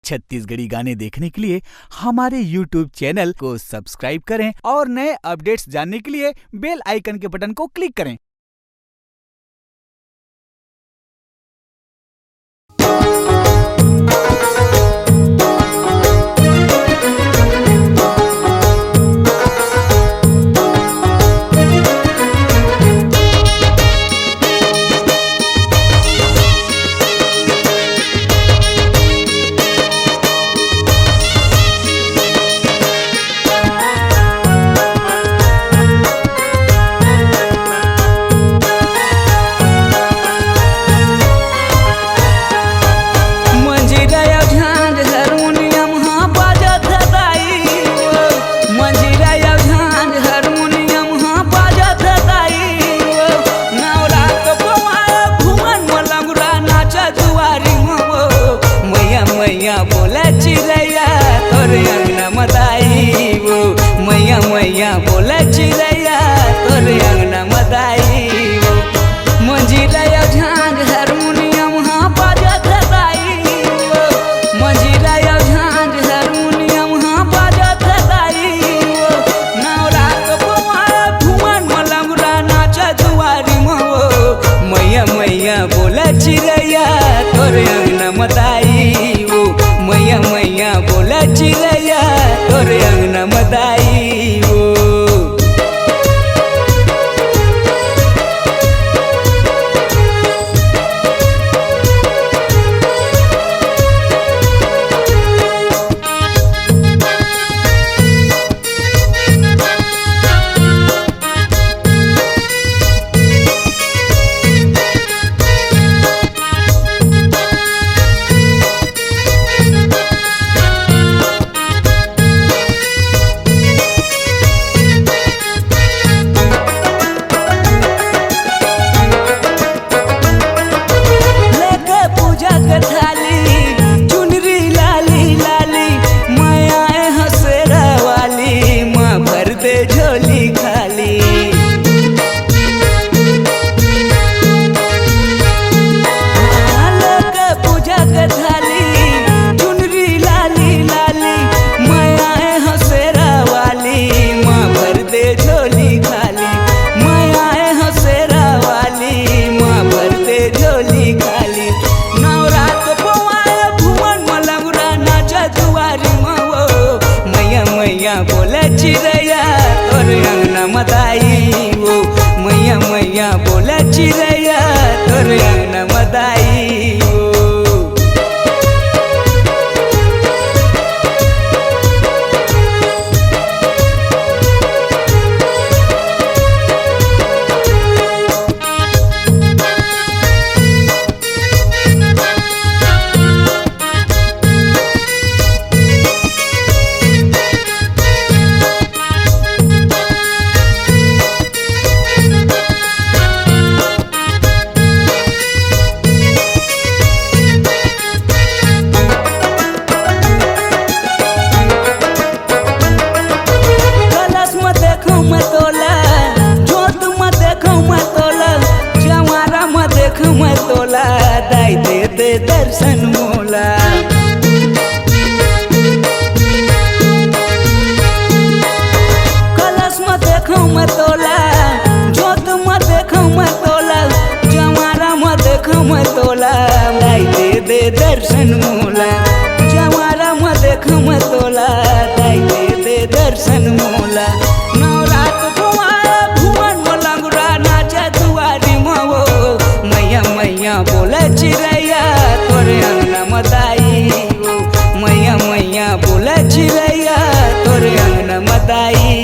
छत्तीसगढ़ी गाने देखने के लिए हमारे YouTube चैनल को सब्सक्राइब करें और नए अपडेट्स जानने के लिए बेल आइकन के बटन को क्लिक करें। मैया बोला चिड़ैया तोरे अंगना मदाई वो मैया मैया बोला चिड़ैया तोरे अंगना मदाई वो मंजीरा झांझ हारमोनियम हाँ बाजत दाई वो मंजीरा झांझ हारमोनियम हाँ बाजत दाई वो नवरात बवा घुमन मलंगरा नाचा दुआरी मो मैया मैया बोला चिड़ैया तोरे अंगना मदाई मैया मैया बोला चिड़ैया तोरे अंगना मदाई वो झोली खाली लोग पूजा के थाली चुनरी लाली लाली माया हसेरा वाली माँ भर दे झोली खाली माया हसेरा वाली माँ भर दे झोली खाली नवरात पवाए घुमन मलंगरा नाचा दुआरी माँ मैया मैया बोले चिड़ैया तोरे अंगना मदाई वो मैया मैया बोला चिड़ैया तोरे अंगना मदाई वो मैं तोला दाई दे दे दर्शन मोला कलश में देखो मैं तोला जोत में देखो मैं तोला जमारा में देखो मैं तोला दाई दे दे दर्शन मोला जमारा में देखो मैं तोला दाई दे दे दर्शन मोला नवरात घुमाए घुमन मलंगरा नाचा दुआरी मो मैया मैया बोला चिड़ैया तोरे अंगना मदाई वो मैया मैया बोला चिड़ैया तोरे अंगना मदाई